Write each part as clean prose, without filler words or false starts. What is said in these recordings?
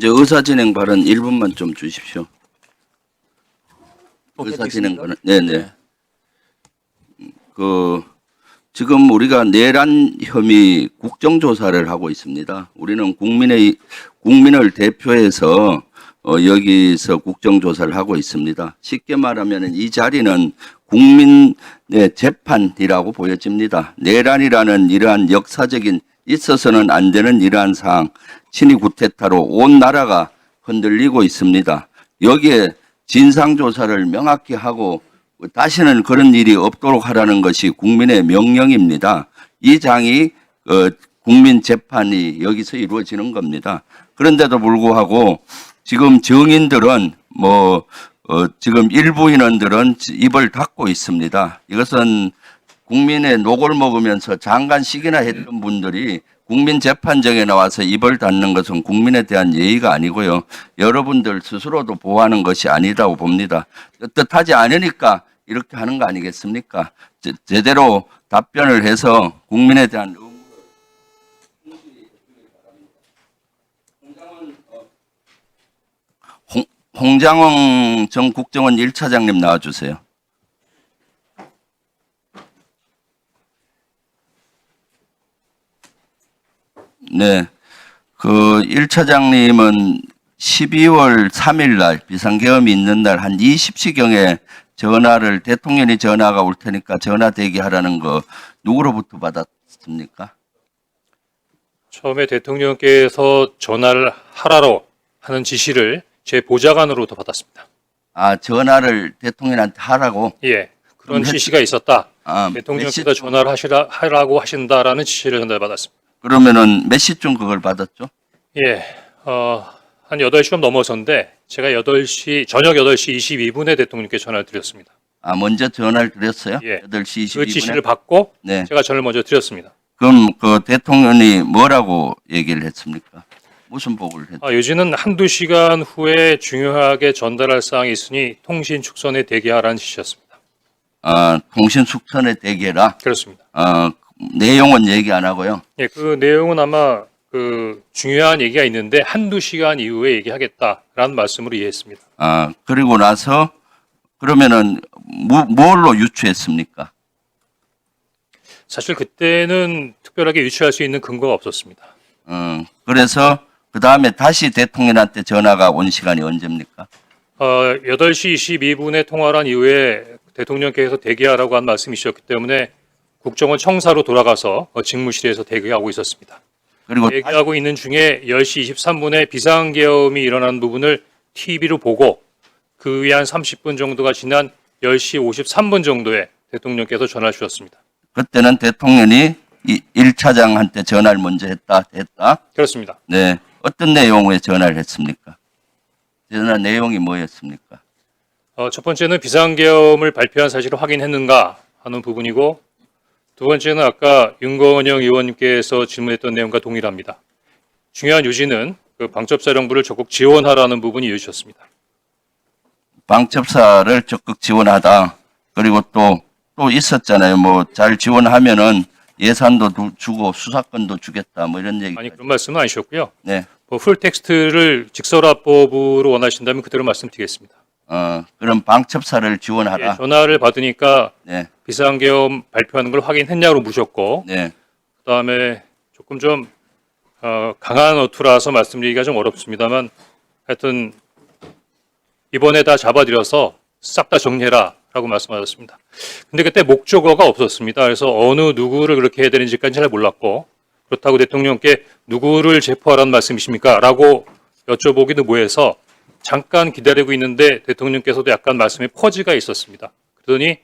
이제 의사진행 발언 1분만 좀 주십시오. 의사진행 발언. 네네. 지금 우리가 내란 혐의 국정조사를 하고 있습니다. 우리는 국민을 대표해서 여기서 국정조사를 하고 있습니다. 쉽게 말하면 이 자리는 국민의 재판이라고 보여집니다. 내란이라는 이러한 역사적인 있어서는 안 되는 이러한 사항, 친위 구태타로 온 나라가 흔들리고 있습니다. 여기에 진상조사를 명확히 하고 다시는 그런 일이 없도록 하라는 것이 국민의 명령입니다. 이 장이 국민 재판이 여기서 이루어지는 겁니다. 그런데도 불구하고 지금 정인들은 지금 일부 인원들은 입을 닫고 있습니다. 이것은 국민의 녹을 먹으면서 장관식이나 했던 분들이 국민재판정에 나와서 입을 닫는 것은 국민에 대한 예의가 아니고요. 여러분들 스스로도 보호하는 것이 아니라고 봅니다. 뜻하지 않으니까 이렇게 하는 거 아니겠습니까? 제대로 답변을 해서 국민에 대한 홍장원 전 국정원 1차장님 나와주세요. 네. 1차장님은 12월 3일 날 비상계엄이 있는 날 한 20시경에 대통령이 전화가 올 테니까 전화 대기하라는 거 누구로부터 받았습니까? 처음에 대통령께서 전화를 하라고 하는 지시를 제 보좌관으로부터 받았습니다. 아, 전화를 대통령한테 하라고? 예, 그런 지시가 있었다. 아, 대통령께서 전화를 하라고 하신다라는 지시를 전달받았습니다. 그러면은 몇 시쯤 그걸 받았죠? 예, 한 8시 좀 넘어서인데 제가 저녁 8시 22분에 대통령께 전화를 드렸습니다. 아, 먼저 전화를 드렸어요? 예. 8시 22분에? 그 지시를 받고 네. 제가 전화를 먼저 드렸습니다. 그럼 대통령이 뭐라고 얘기를 했습니까? 무슨 보고를 했죠? 요지는 한두 시간 후에 중요하게 전달할 사항이 있으니 통신 축선에 대기하라는 지시였습니다. 통신 숙선에 대기해라? 그렇습니다. 내용은 얘기 안 하고요? 예, 그 내용은 아마 중요한 얘기가 있는데 한두 시간 이후에 얘기하겠다라는 말씀으로 이해했습니다. 그리고 나서 그러면은 뭘로 유추했습니까? 사실 그때는 특별하게 유추할 수 있는 근거가 없었습니다. 그래서 그 다음에 다시 대통령한테 전화가 온 시간이 언제입니까? 8시 22분에 통화를 한 이후에 대통령께서 대기하라고 한 말씀이셨기 때문에 국정원 청사로 돌아가서 직무실에서 대기하고 있었습니다. 그리고 대기하고 있는 중에 10시 23분에 비상계엄이 일어난 부분을 TV로 보고 그 후에 한 30분 정도가 지난 10시 53분 정도에 대통령께서 전화를 주셨습니다. 그때는 대통령이 1차장한테 전화를 먼저 했다? 그렇습니다. 네. 어떤 내용의 전화를 했습니까? 전화 내용이 뭐였습니까? 첫 번째는 비상계엄을 발표한 사실을 확인했는가 하는 부분이고 두 번째는 아까 윤건영 의원님께서 질문했던 내용과 동일합니다. 중요한 요지는 방첩사령부를 적극 지원하라는 부분이 이어지셨습니다. 방첩사를 적극 지원하다. 그리고 또 있었잖아요. 잘 지원하면은 예산도 주고 수사권도 주겠다. 이런 얘기. 아니 그런 말씀은 아니셨고요. 네. 풀 텍스트를 직설화법으로 원하신다면 그대로 말씀드리겠습니다. 그럼 방첩사를 지원하라. 예, 전화를 받으니까 네. 비상계엄 발표하는 걸 확인했냐고 물으셨고 네. 그다음에 조금 좀 강한 어투라서 말씀드리기가 좀 어렵습니다만 하여튼 이번에 다 잡아들여서 싹 다 정리해라 라고 말씀하셨습니다. 근데 그때 목적어가 없었습니다. 그래서 어느 누구를 그렇게 해야 되는지까지 잘 몰랐고 그렇다고 대통령께 누구를 체포하라는 말씀이십니까? 라고 여쭤보기도 뭐해서 잠깐 기다리고 있는데 대통령께서도 약간 말씀에 퍼지가 있었습니다. 그러더니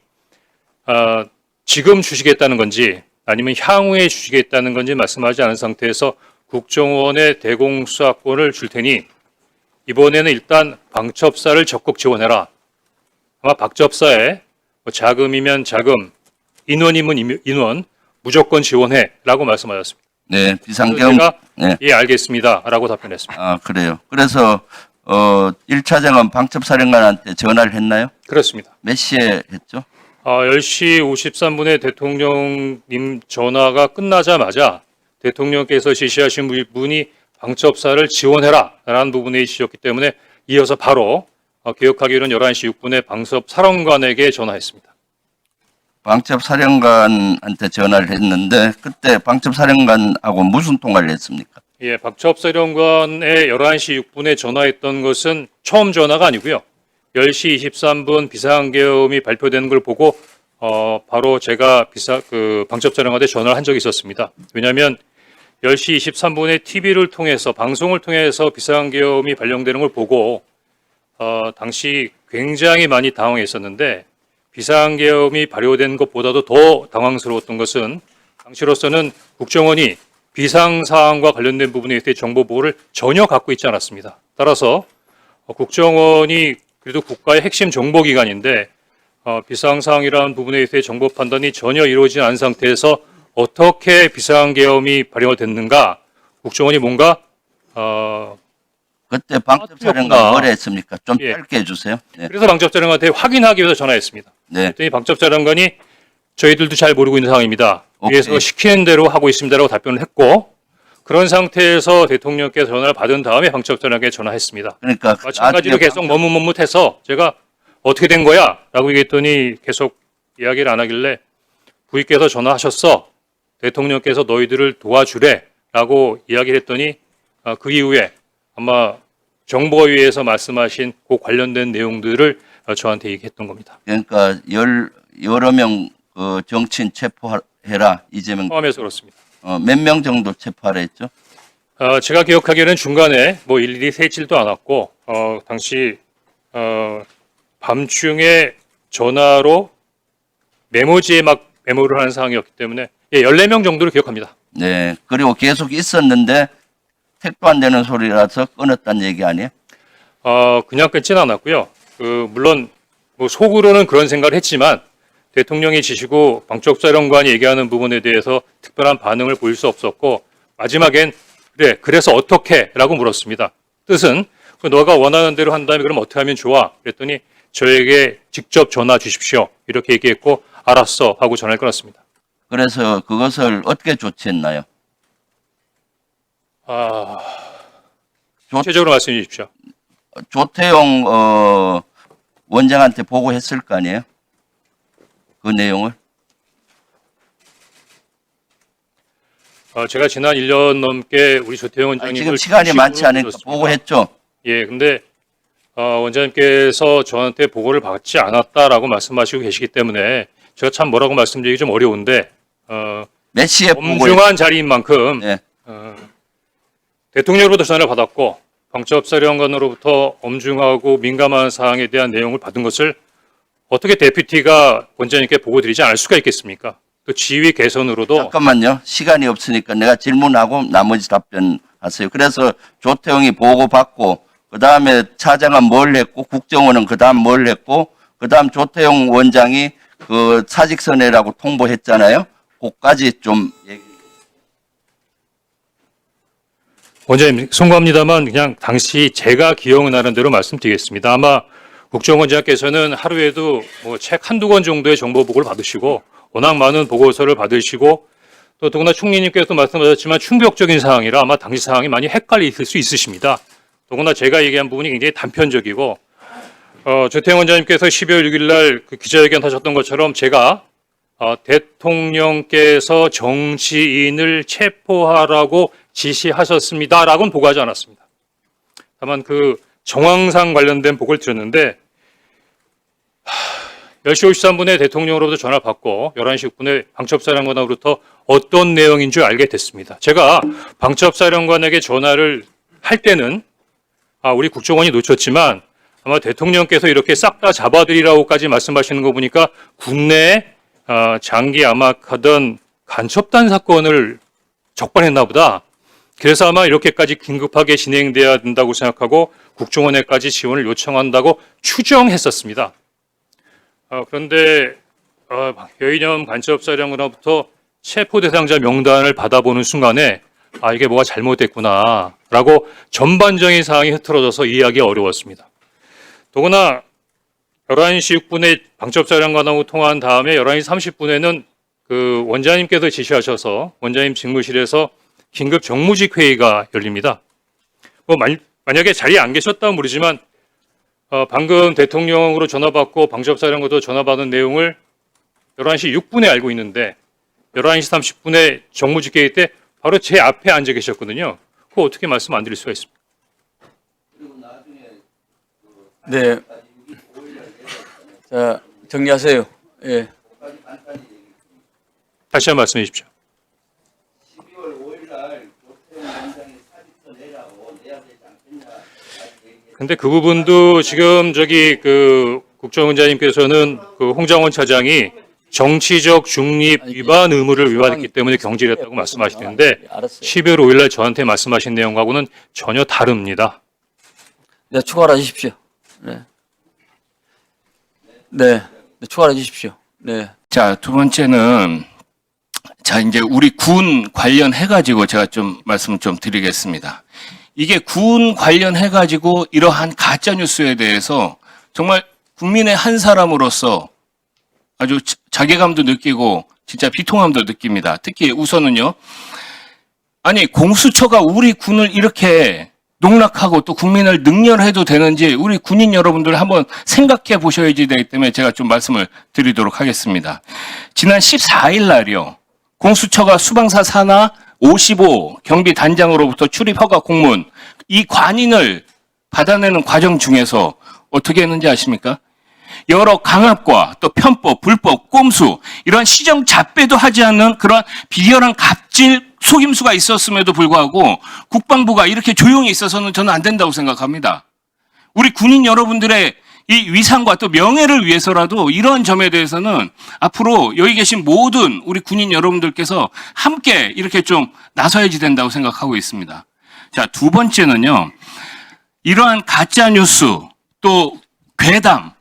지금 주시겠다는 건지 아니면 향후에 주시겠다는 건지 말씀하지 않은 상태에서 국정원의 대공수사권을 줄 테니 이번에는 일단 방첩사를 적극 지원해라. 아마 방첩사에 자금이면 자금, 인원이면 인원 무조건 지원해라고 말씀하셨습니다. 네. 비상계엄. 제가 네. 예 알겠습니다라고 답변했습니다. 그래요. 그래서 1차장은 방첩사령관한테 전화를 했나요? 그렇습니다. 몇 시에 했죠? 10시 53분에 대통령님 전화가 끝나자마자 대통령께서 지시하신 분이 방첩사를 지원해라라는 부분이 있으셨기 때문에 이어서 바로 기억하기로는 11시 6분에 방첩사령관에게 전화했습니다. 방첩사령관한테 전화를 했는데 그때 방첩사령관하고 무슨 통화를 했습니까? 예, 방첩사령관에 11시 6분에 전화했던 것은 처음 전화가 아니고요. 10시 23분 비상계엄이 발표되는 걸 보고 바로 제가 방첩사령관한테 전화를 한 적이 있었습니다. 왜냐하면 10시 23분에 TV를 통해서 방송을 통해서 비상계엄이 발령되는 걸 보고 당시 굉장히 많이 당황했었는데 비상계엄이 발효된 것보다도 더 당황스러웠던 것은 당시로서는 국정원이 비상사항과 관련된 부분에 대해 정보 보호를 전혀 갖고 있지 않았습니다. 따라서 국정원이 그래도 국가의 핵심 정보기관인데 비상사항이라는 부분에 대해 정보 판단이 전혀 이루어지지 않은 상태에서 어떻게 비상계엄이 발효가 됐는가 국정원이 뭔가 그때 방첩사령관 뭐라 했습니까? 좀 예. 짧게 해주세요. 네. 그래서 방첩사령관한테 확인하기 위해서 전화했습니다. 네. 그랬더니 방첩사령관이 저희들도 잘 모르고 있는 상황입니다. 오케이. 위에서 시키는 대로 하고 있습니다라고 답변을 했고 그런 상태에서 대통령께서 전화를 받은 다음에 방첩사령관에게 전화했습니다. 그러니까 마찬가지로 나중에 계속 머뭇머뭇해서 제가 어떻게 된 거야? 라고 얘기했더니 계속 이야기를 안 하길래 부위께서 전화하셨어. 대통령께서 너희들을 도와주래. 라고 이야기를 했더니 그 이후에 아마 정보위에서 말씀하신 그 관련된 내용들을 저한테 얘기했던 겁니다. 그러니까 여러 명 정치인 체포해라 이재명 포함해서 그렇습니다. 몇 명 정도 체포하라 했죠? 제가 기억하기에는 중간에 뭐 일일이 세지도 않았고 당시 밤중에 전화로 메모지에 막 메모를 하는 상황이었기 때문에 14명 정도로 기억합니다. 네. 그리고 계속 있었는데 택도 안 되는 소리라서 끊었다는 얘기 아니에요? 그냥 끊지는 않았고요. 물론 뭐 속으로는 그런 생각을 했지만 대통령이 지시고 방첩사령관이 얘기하는 부분에 대해서 특별한 반응을 보일 수 없었고 마지막엔 그래서 어떻게? 라고 물었습니다. 뜻은 너가 원하는 대로 한다면 그럼 어떻게 하면 좋아? 그랬더니 저에게 직접 전화 주십시오. 이렇게 얘기했고 알았어 하고 전화를 끊었습니다. 그래서 그것을 어떻게 조치했나요? 구체적으로 말씀해 주십시오. 조태용 원장한테 보고했을 거 아니에요? 그 내용을? 제가 지난 1년 넘게 우리 조태용 아니, 원장님을 지금 시간이 많지 않으니까 들었습니다. 보고했죠? 예, 근데 원장님께서 저한테 보고를 받지 않았다라고 말씀하시고 계시기 때문에 제가 참 뭐라고 말씀드리기 좀 어려운데 몇 시에 보고했죠? 엄중한 자리인 만큼 네. 대통령으로부터 전화를 받았고 방첩사령관으로부터 엄중하고 민감한 사항에 대한 내용을 받은 것을 어떻게 데피티가 원장님께 보고드리지 않을 수가 있겠습니까? 또 지휘 개선으로도 잠깐만요. 시간이 없으니까 내가 질문하고 나머지 답변하세요. 그래서 조태용이 보고받고 그다음에 차장은 뭘 했고 국정원은 그다음 뭘 했고 그다음 조태용 원장이 그 사직서내라고 통보했잖아요. 그까지 좀 얘기. 원장님 송구합니다만 그냥 당시 제가 기억나는 대로 말씀드리겠습니다. 아마 국정원장께서는 하루에도 뭐 책 한두 권 정도의 정보 보고를 받으시고 워낙 많은 보고서를 받으시고 또 더구나 총리님께서도 말씀하셨지만 충격적인 사항이라 아마 당시 상황이 많이 헷갈리실 수 있으십니다. 더구나 제가 얘기한 부분이 굉장히 단편적이고 조태용 원장님께서 12월 6일 날 그 기자회견 하셨던 것처럼 제가 대통령께서 정치인을 체포하라고 지시하셨습니다라고는 보고하지 않았습니다. 다만 그 정황상 관련된 보고를 드렸는데 10시 53분에 대통령으로부터 전화를 받고 11시 6분에 방첩사령관으로부터 어떤 내용인 줄 알게 됐습니다. 제가 방첩사령관에게 전화를 할 때는 우리 국정원이 놓쳤지만 아마 대통령께서 이렇게 싹 다 잡아드리라고까지 말씀하시는 거 보니까 국내에 장기 암약하던 간첩단 사건을 적발했나 보다. 그래서 아마 이렇게까지 긴급하게 진행돼야 된다고 생각하고 국정원에까지 지원을 요청한다고 추정했었습니다. 그런데 여인영 간첩사령관으로부터 체포 대상자 명단을 받아보는 순간에 이게 뭐가 잘못됐구나라고 전반적인 상황이 흐트러져서 이해하기 어려웠습니다. 더구나 11시 6분에 방첩사령관하고 통화한 다음에 11시 30분에는 그 원장님께서 지시하셔서 원장님 직무실에서 긴급 정무직 회의가 열립니다. 만약에 자리에 안 계셨다면 모르지만 방금 대통령으로 전화 받고 방첩사령관도 전화 받은 내용을 11시 6분에 알고 있는데 11시 30분에 정무집회일 때 바로 제 앞에 앉아 계셨거든요. 그거 어떻게 말씀 안 드릴 수가 있습니까? 네. 자, 정리하세요. 예. 다시 한번 말씀해 주십시오. 12월 5일 날 조태용 원장이 사직서 내라고 내야 되지 않겠냐. 근데 그 부분도 지금 그 국정원장님께서는 그 홍장원 차장이 정치적 중립 위반 의무를 위반했기 때문에 경질했다고 말씀하시는데 알았어요. 12월 5일 날 저한테 말씀하신 내용하고는 전혀 다릅니다. 네, 추가로 해주십시오. 네. 네. 네, 추가로 해주십시오. 네. 자, 두 번째는 자, 이제 우리 군 관련해 가지고 제가 좀 말씀을 좀 드리겠습니다. 이게 군 관련해 가지고 이러한 가짜 뉴스에 대해서 정말 국민의 한 사람으로서 아주 자괴감도 느끼고 진짜 비통함도 느낍니다. 특히 우선은요. 아니, 공수처가 우리 군을 이렇게 농락하고 또 국민을 능멸해도 되는지 우리 군인 여러분들 한번 생각해 보셔야지 되기 때문에 제가 좀 말씀을 드리도록 하겠습니다. 지난 14일 날이요. 공수처가 수방사 산하 55 경비 단장으로부터 출입 허가 공문 이 관인을 받아내는 과정 중에서 어떻게 했는지 아십니까? 여러 강압과 또 편법, 불법, 꼼수 이러한 시정 잡배도 하지 않는 그러한 비열한 갑질 속임수가 있었음에도 불구하고 국방부가 이렇게 조용히 있어서는 저는 안 된다고 생각합니다. 우리 군인 여러분들의 이 위상과 또 명예를 위해서라도 이런 점에 대해서는 앞으로 여기 계신 모든 우리 군인 여러분들께서 함께 이렇게 좀 나서야지 된다고 생각하고 있습니다. 자, 두 번째는요. 이러한 가짜뉴스 또 괴담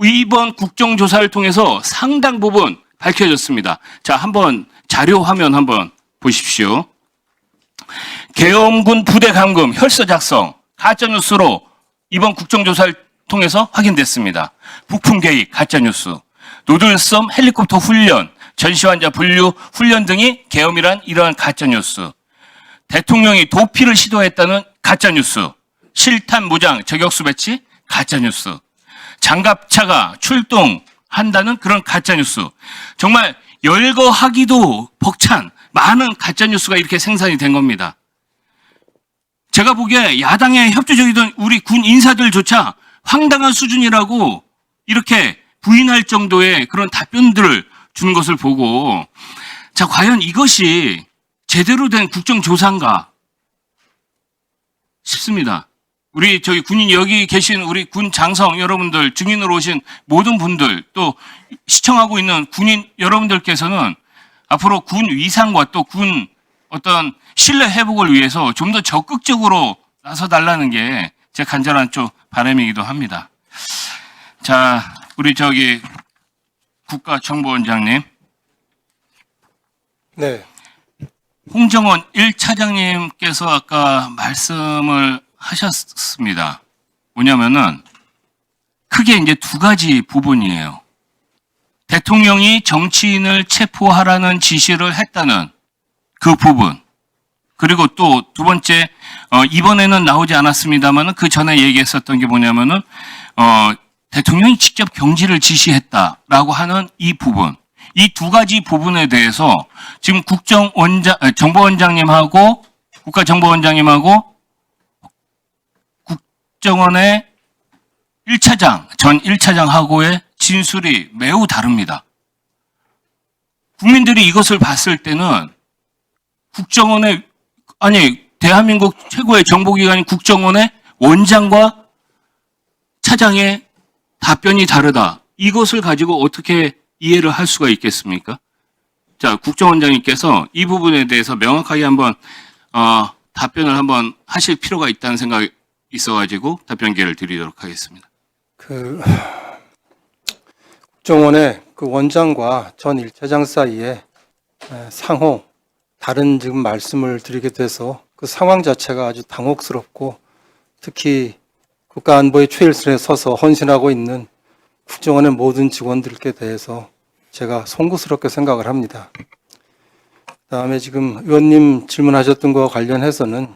이번 국정조사를 통해서 상당 부분 밝혀졌습니다. 자, 한번 자료 화면 한번 보십시오. 계엄군 부대 감금, 혈서 작성, 가짜뉴스로 이번 국정조사를 통해서 확인됐습니다. 부품 개입, 가짜뉴스, 노들섬 헬리콥터 훈련, 전시환자 분류 훈련 등이 계엄이란 이러한 가짜뉴스, 대통령이 도피를 시도했다는 가짜뉴스, 실탄 무장 저격수 배치, 가짜뉴스, 장갑차가 출동한다는 그런 가짜뉴스. 정말 열거하기도 벅찬 많은 가짜뉴스가 이렇게 생산이 된 겁니다. 제가 보기에 야당에 협조적이던 우리 군 인사들조차 황당한 수준이라고 이렇게 부인할 정도의 그런 답변들을 주는 것을 보고 자, 과연 이것이 제대로 된 국정조사인가 싶습니다. 우리 저기 군인 여기 계신 우리 군 장성 여러분들, 증인으로 오신 모든 분들, 또 시청하고 있는 군인 여러분들께서는 앞으로 군 위상과 또 군 어떤 신뢰 회복을 위해서 좀 더 적극적으로 나서 달라는 게 제 간절한 좀 바람이기도 합니다. 자, 우리 저기 국가정보원장님. 네. 홍정원 1차장님께서 아까 말씀을 하셨습니다. 뭐냐면은 크게 이제 두 가지 부분이에요. 대통령이 정치인을 체포하라는 지시를 했다는 그 부분. 그리고 또 두 번째, 이번에는 나오지 않았습니다만은 그 전에 얘기했었던 게 뭐냐면은, 대통령이 직접 경질을 지시했다라고 하는 이 부분. 이 두 가지 부분에 대해서 지금 정보원장님하고 국가정보원장님하고 국정원의 1차장, 전 1차장하고의 진술이 매우 다릅니다. 국민들이 이것을 봤을 때는 국정원의, 대한민국 최고의 정보기관인 국정원의 원장과 차장의 답변이 다르다. 이것을 가지고 어떻게 이해를 할 수가 있겠습니까? 자, 국정원장님께서 이 부분에 대해서 명확하게 한번, 답변을 한번 하실 필요가 있다는 생각이 있어가지고 답변 기회를 드리도록 하겠습니다. 국정원의 그 원장과 전 1차장 사이에 상호 다른 지금 말씀을 드리게 돼서 그 상황 자체가 아주 당혹스럽고 특히 국가안보의 최일선에 서서 헌신하고 있는 국정원의 모든 직원들께 대해서 제가 송구스럽게 생각을 합니다. 그다음에 지금 의원님 질문하셨던 것과 관련해서는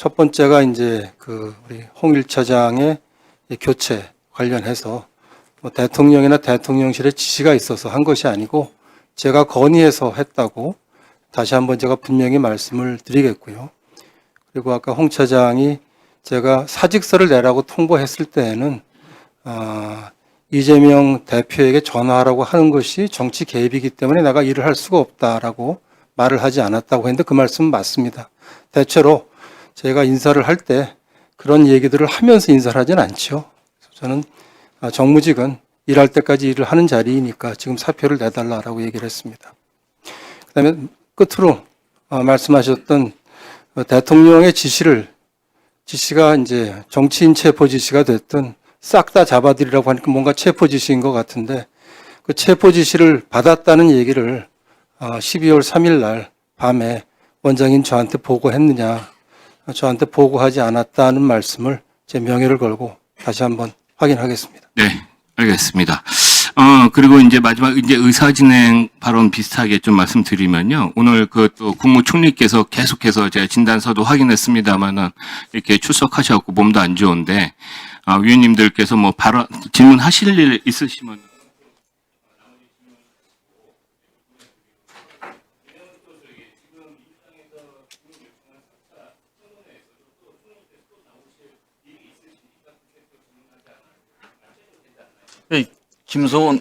첫 번째가 이제 우리 홍 1차장의 교체 관련해서 뭐 대통령이나 대통령실의 지시가 있어서 한 것이 아니고 제가 건의해서 했다고 다시 한번 제가 분명히 말씀을 드리겠고요. 그리고 아까 홍 차장이 제가 사직서를 내라고 통보했을 때에는 이재명 대표에게 전화하라고 하는 것이 정치 개입이기 때문에 내가 일을 할 수가 없다라고 말을 하지 않았다고 했는데 그 말씀은 맞습니다. 대체로 제가 인사를 할 때 그런 얘기들을 하면서 인사를 하진 않죠. 저는 정무직은 일할 때까지 일을 하는 자리이니까 지금 사표를 내달라라고 얘기를 했습니다. 그다음에 끝으로 말씀하셨던 대통령의 지시가 이제 정치인 체포 지시가 됐든 싹 다 잡아들이라고 하니까 뭔가 체포 지시인 것 같은데 그 체포 지시를 받았다는 얘기를 12월 3일 날 밤에 원장인 저한테 보고했느냐, 저한테 보고하지 않았다는 말씀을 제 명예를 걸고 다시 한번 확인하겠습니다. 네, 알겠습니다. 그리고 이제 마지막 이제 의사진행 발언 비슷하게 좀 말씀드리면요. 오늘 그 또 국무총리께서 계속해서 제가 진단서도 확인했습니다만은 이렇게 출석하셔갖고 몸도 안 좋은데, 위원님들께서 뭐 발언, 질문하실 일 있으시면. 김소원